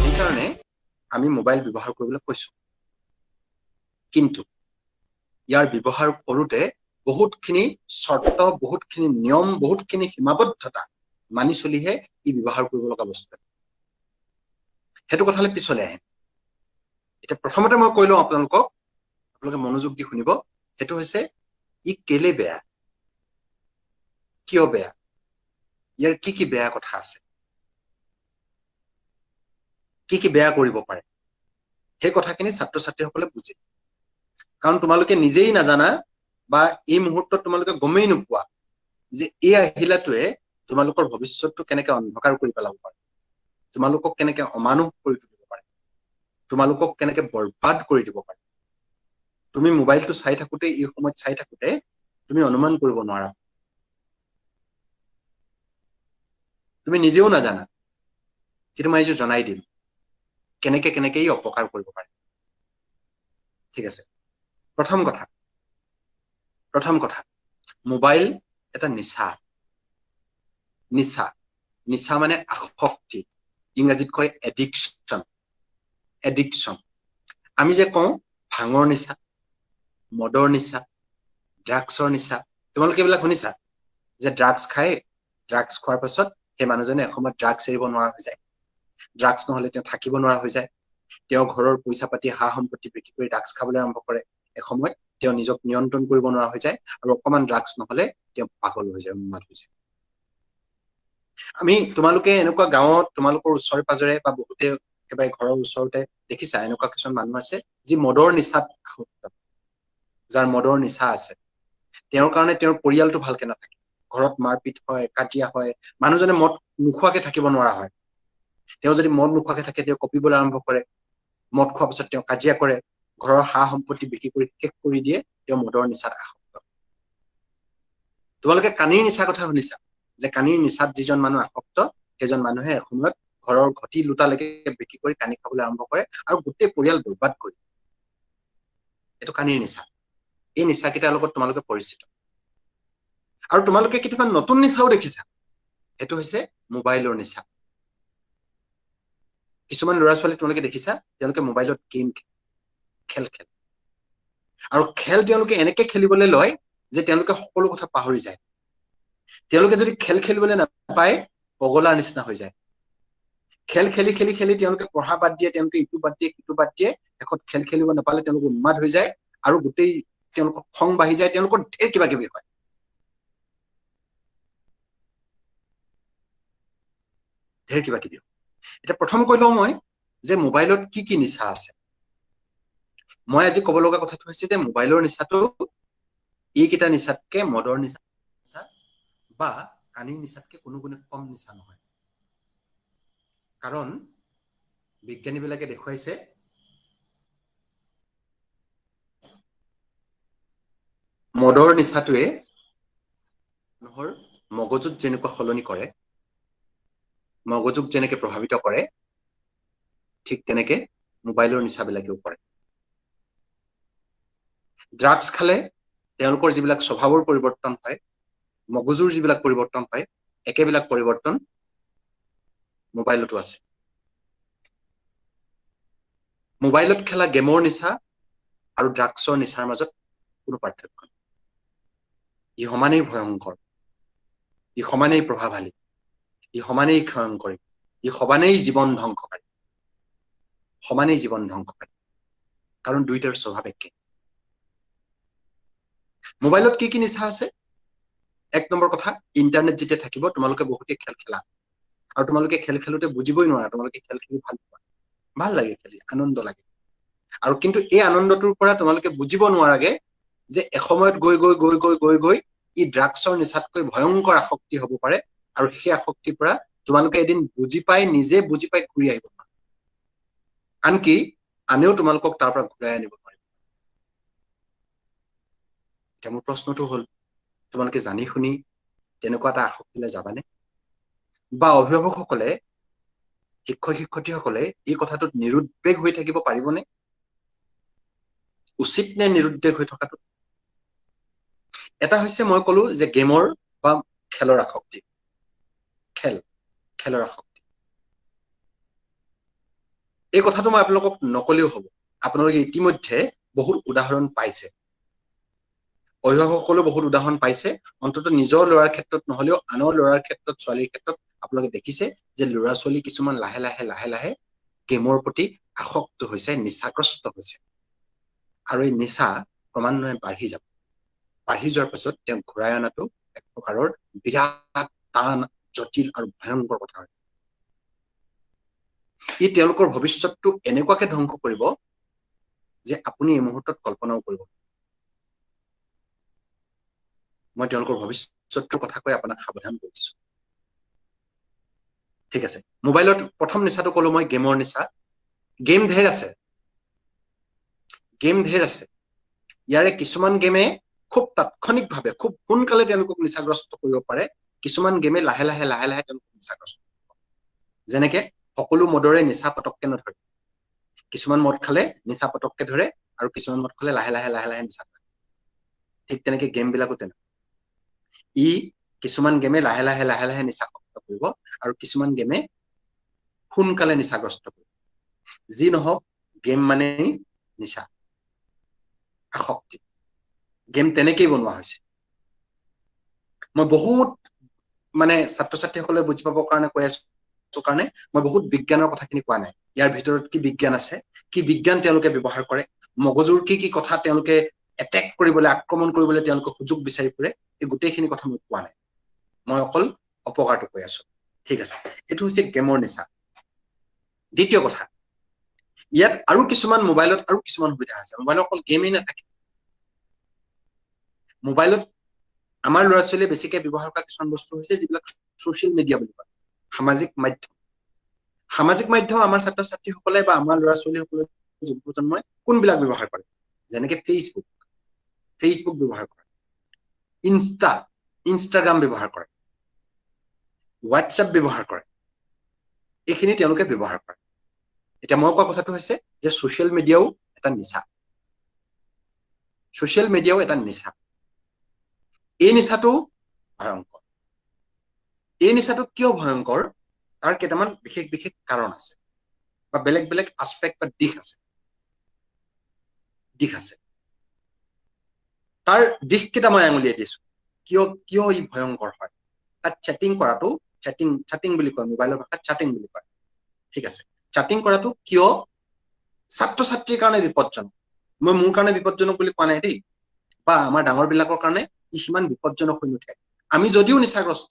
সেইকাৰণে আমি মোবাইল ব্যৱহাৰ কৰিবলৈ কৈছো কিন্তু ইয়াৰ ব্যৱহাৰ কৰোঁতে বহুতখিনি শৰ্ত বহুতখিনি নিয়ম বহুতখিনি সীমাবদ্ধতা মানি চলিহে ই ব্যৱহাৰ কৰিব লগা বস্তু সেইটো কথালে পিছলৈ আহিম এটা প্ৰথমতে মই কৈ লওঁ আপোনালোকে মনোযোগ দি শুনিব সেইটো হৈছে ই কেলে বেয়া কিয় বেয়া ইয়াৰ কি বেয়া কথা আছে কি বেয়া কৰিব পাৰে সেই কথাখিনি ছাত্ৰ ছাত্ৰীসকলে বুজে কাৰণ তোমালোকে নিজেই নাজানা বা এই মুহূৰ্তত তোমালোকে গমেই নোপোৱা যে এই আহিলাটোৱে তোমালোকৰ ভৱিষ্যতটো কেনেকৈ অন্ধকাৰ কৰি পেলাব পাৰে তোমালোকক কেনেকৈ অমানুষ কৰি তুলিব পাৰে তোমালোকক কেনেকৈ বৰবাদ কৰি দিব পাৰে তুমি মোবাইলটো চাই থাকোতে এই সময়ত চাই থাকোতে তুমি অনুমান কৰিব নোৱাৰা তুমি নিজেও নাজানা কিন্তু মই এইটো জনাই দিম কেনেকৈ ই অপকাৰ কৰিব পাৰে ঠিক আছে প্ৰথম কথা মোবাইল এটা নিচা মানে আসক্তি ইংৰাজীত কয় এডিকশ্যন আমি যে কওঁ ভাঙৰ নিচা মদৰ নিচা ড্ৰাগছৰ নিচা তোমালোকে এইবিলাক শুনিছা যে ড্ৰাগছ খায় ড্ৰাগছ খোৱাৰ পাছত সেই মানুহজনে এসময়ত ড্ৰাগছ এৰিব নোৱাৰা হৈ যায় ড্ৰাগছ নহলে তেওঁ থাকিব নোৱাৰা হৈ যায় তেওঁ ঘৰৰ পইচা পাতি সা সম্পত্তি বিক্ৰী কৰি ড্ৰাগছ খাবলৈ আৰম্ভ কৰে এসময়ত তেওঁ নিজক নিয়ন্ত্ৰণ কৰিব নোৱাৰা হৈ যায় আৰু অকমান ড্ৰাগছ নহলে তেওঁ পাগল হৈ যায় উন্মাদ হৈ যায় আমি তোমালোকে এনেকুৱা গাঁৱত তোমালোকৰ ওচৰে পাজৰে বা বহুতে একেবাৰে ঘৰৰ ওচৰতে দেখিছা এনেকুৱা কিছুমান মানুহ আছে যি মদৰ নিচাত যাৰ মদৰ নিচা আছে তেওঁৰ কাৰণে তেওঁৰ পৰিয়ালটো ভালকে নাথাকে ঘৰত মাৰপিট হয় কাজিয়া হয় মানুহজনে মদ নোখোৱাকে থাকিব নোৱাৰা হয় তেওঁ যদি মদ নোখোৱাকে থাকে তেওঁ কঁপিবলৈ আৰম্ভ কৰে মদ খোৱাৰ পিছত তেওঁ কাজিয়া কৰে ঘৰৰ সা সম্পত্তি বিক্ৰী কৰি শেষ কৰি দিয়ে তেওঁ মদৰ নিচাত আসক্ত তোমালোকে কানিৰ নিচা কথা শুনিছা যে কানিৰ নিচাত যিজন মানুহ আসক্ত সেইজন মানুহে এসময়ত ঘৰৰ ঘটি লুটালৈকে বিক্ৰী কৰি কানি খাবলৈ আৰম্ভ কৰে আৰু গোটেই পৰিয়াল বৰবাদ কৰে এইটো কানিৰ নিচা এই নিচাকেইটাৰ লগত তোমালোকে পৰিচিত আৰু তোমালোকে কেতিয়াবা নতুন নিচাও দেখিছা সেইটো হৈছে মোবাইলৰ নিচা কিছুমান ল'ৰা ছোৱালী তোমালোকে দেখিছা তেওঁলোকে মোবাইলত গেম খেলে আৰু খেল তেওঁলোকে এনেকে খেলিবলৈ লয় যে তেওঁলোকে সকলো কথা পাহৰি যায় তেওঁলোকে যদি খেল খেলিবলৈ নাপায় পগলাৰ নিচিনা হৈ যায় খেল খেলি তেওঁলোকে পঢ়া বাদ দিয়ে তেওঁলোকে ইটো বাদ দিয়ে সিটো বাদ দিয়ে শেষত খেল খেলিব নাপালে তেওঁলোক উন্মাদ হৈ যায় আৰু গোটেই তেওঁলোকৰ খং বাঢ়ি যায় তেওঁলোকৰ ঢেৰ কিবা কিবি হয় এতিয়া প্ৰথম কৈ লওঁ মই যে মোবাইলত কি নিচা আছে মই আজি ক'ব লগা কথাটো হৈছে যে মোবাইলৰ নিচাটো এইকেইটা নিচাতকে মদৰ নিচা বা কানিৰ নিচাতকে কোনো গুণে কম নিচা নহয় কাৰণ বিজ্ঞানীবিলাকে দেখুৱাইছে মদৰ নিচাটোৱে মানুহৰ মগজুত যেনেকুৱা সলনি কৰে মগজুক যেনেকে প্ৰভাৱিত কৰে ঠিক তেনেকে মোবাইলৰ নিচাবিলাকেও কৰে ড্ৰাগছ খালে তেওঁলোকৰ যিবিলাক স্বভাৱৰ পৰিৱৰ্তন হয় মগজুৰ যিবিলাক পৰিৱৰ্তন হয় একেবিলাক পৰিৱৰ্তন মোবাইলতো আছে মোবাইলত খেলা গেমৰ নিচা আৰু ড্ৰাগছৰ নিচাৰ মাজত কোনো পাৰ্থক্য নাই ই সমানেই ভয়ংকৰ ই সমানেই প্ৰভাৱশালী ই সমানেই ক্ষয়ংকৰী ই সমানেই জীৱন ধ্বংসকাৰী কাৰণ দুইটাৰ স্বভাৱ একে মোবাইলত কি নিচা আছে এক নম্বৰ কথা ইন্টাৰনেট যেতিয়া থাকিব তোমালোকে বহুতে খেল খেলা আৰু তোমালোকে খেল খেলোতে বুজিবই নোৱাৰা তোমালোকে খেল খেলি ভাল লাগে খেলি আনন্দ লাগে আৰু কিন্তু এই আনন্দটোৰ পৰা তোমালোকে বুজিব নোৱাৰাগে যে এসময়ত গৈ ই ড্ৰাগছৰ নিচাতকৈ ভয়ংকৰ আসক্তি হ'ব পাৰে আৰু সেই আসক্তিৰ পৰা তোমালোকে এদিন নিজে বুজি পাই ঘূৰি আহিব পাৰা আনকি আনেও তোমালোকক তাৰ পৰা ঘূৰাই আনিব পাৰিব এতিয়া মোৰ প্ৰশ্নটো হ'ল তোমালোকে জানি শুনি তেনেকুৱা এটা আসক্তিলৈ যাবানে বা অভিভাৱকসকলে শিক্ষক শিক্ষয়িত্ৰীসকলে এই কথাটোত নিৰুদ্বেগ হৈ থাকিব পাৰিবনে উচিত নে নিৰুদ্বেগ হৈ থকাটো এটা হৈছে মই কলো যে গেমৰ বা খেলৰ আসক্তি খেলৰ আসক্তি এই কথাটো মই আপোনালোকক নকলেও হ'ব, আপোনালোকে ইতিমধ্যে বহুত উদাহৰণ পাইছে, অভিভাৱকসকলেও বহুত উদাহৰণ পাইছে, অন্তত নিজৰ ল'ৰাৰ ক্ষেত্ৰত নহলেও আনৰ ল'ৰাৰ ক্ষেত্ৰত, ছোৱালীৰ ক্ষেত্ৰত আপোনালোকে দেখিছে যে ল'ৰা ছোৱালী কিছুমান লাহে লাহে গেমৰ প্ৰতি আসক্ত হৈছে, নিচাগ্ৰস্ত হৈছে, আৰু এই নিচা ক্ৰমান্বয়ে বাঢ়ি যাব। বাঢ়ি যোৱাৰ পাছত তেওঁক ঘূৰাই অনাটো এক প্ৰকাৰৰ বিৰাট টান, জটিল আৰু ভয়ংকৰ কথা হয়। ই তেওঁলোকৰ ভৱিষ্যতটো এনেকুৱাকে ধ্বংস কৰিব যে আপুনি এই মুহূৰ্তত কল্পনাও কৰিব। মই তেওঁলোকৰ ভৱিষ্যতটোৰ কথা কৈ আপোনাক সাৱধান কৰিছো। ঠিক আছে, মোবাইলত প্ৰথম নিচাটো কলো মই গেমৰ নিচা। গেম ঢেৰ আছে, ইয়াৰে কিছুমান গেমে খুব তাৎক্ষণিকভাৱে, খুব সোনকালে তেওঁলোকক নিচাগ্ৰস্ত কৰিব পাৰে, কিছুমান গেমে লাহে লাহে তেওঁলোকক নিচাগ্ৰস্ত কৰিব। যেনেকে সকলো মদৰে নিচা পটককে নধৰে, কিছুমান মদ খালে নিচা পটককে ধৰে, আৰু কিছুমান মদ খালে লাহে লাহে নিচা ধৰে। ঠিক তেনেকে গেম বিলাকো তেনেকুৱা, ই কিছুমান গেমে লাহে লাহে নিচাগ্ৰস্ত কৰিব, আৰু কিছুমান গেমে সোনকালে নিচাগ্ৰস্ত কৰিব। যি নহওক, গেম মানে নিচা, আসক্তি। গেম তেনেকেই বনোৱা হৈছে। মই বহুত মানে ছাত্ৰ ছাত্ৰীসকলে বুজি পাবৰ কাৰণে কৈ আছো কাৰণে মই বহুত বিজ্ঞানৰ কথাখিনি কোৱা নাই। ইয়াৰ ভিতৰত কি বিজ্ঞান আছে, কি বিজ্ঞান তেওঁলোকে ব্যৱহাৰ কৰে, মগজুৰ কি কথা তেওঁলোকে এটেক কৰিবলৈ, আক্ৰমণ কৰিবলৈ তেওঁলোকে সুযোগ বিচাৰি ফুৰে, এই গোটেইখিনি কথা মই কোৱা নাই, মই অকল অপকাৰটো কৈ আছো। ঠিক আছে, এইটো হৈছে গেমৰ নিচা। দ্বিতীয় কথা, ইয়াত আৰু কিছুমান মোবাইলত আৰু কিছুমান সুবিধা আছে। মোবাইলত অকল গেমেই নাথাকে, মোবাইলত আমাৰ ল'ৰা ছোৱালীয়ে বেছিকে ব্যৱহাৰ কৰা কিছুমান বস্তু হৈছে যিবিলাক ছচিয়েল মিডিয়া বুলি কয়, সামাজিক মাধ্যম। সামাজিক মাধ্যম আমাৰ ছাত্ৰ ছাত্ৰীসকলে বা আমাৰ ল'ৰা ছোৱালীসকলে, যুৱ প্ৰজন্মই কোনবিলাক ব্যৱহাৰ কৰে? যেনেকে ফেচবুক ব্যৱহাৰ কৰে, ইনষ্টাগ্ৰাম ব্যৱহাৰ কৰে, হোৱাটছএপ ব্যৱহাৰ কৰে, এইখিনি তেওঁলোকে ব্যৱহাৰ কৰে। এতিয়া মই কোৱা কথাটো হৈছে যে ছচিয়েল মিডিয়াও এটা নিচা, ছচিয়েল মিডিয়াও এটা নিচা। এই নিচাটো ভয়ংকৰ। এই নিচাটো কিয় ভয়ংকৰ, তাৰ কেইটামান বিশেষ কাৰণ আছে, বা বেলেগ আসপেক্ট বা দিশ আছে। তাৰ দিশ কেইটা মই আঙুলিয়াই দিছো, কিয় ই ভয়ংকৰ হয়। তাত চেটিং কৰাটো, চেটিং বুলি কয়, মোবাইলৰ ভাষাত চেটিং বুলি কয়। ঠিক আছে, চেটিং কৰাটো কিয় ছাত্ৰ ছাত্ৰীৰ কাৰণে বিপদজনক। মই মোৰ কাৰণে বিপদজনক বুলি কোৱা নাই দেই, বা আমাৰ ডাঙৰ বিলাকৰ কাৰণে ই সিমান বিপদজনক হৈ নুঠে। আমি যদিও নিচাগ্ৰস্ত,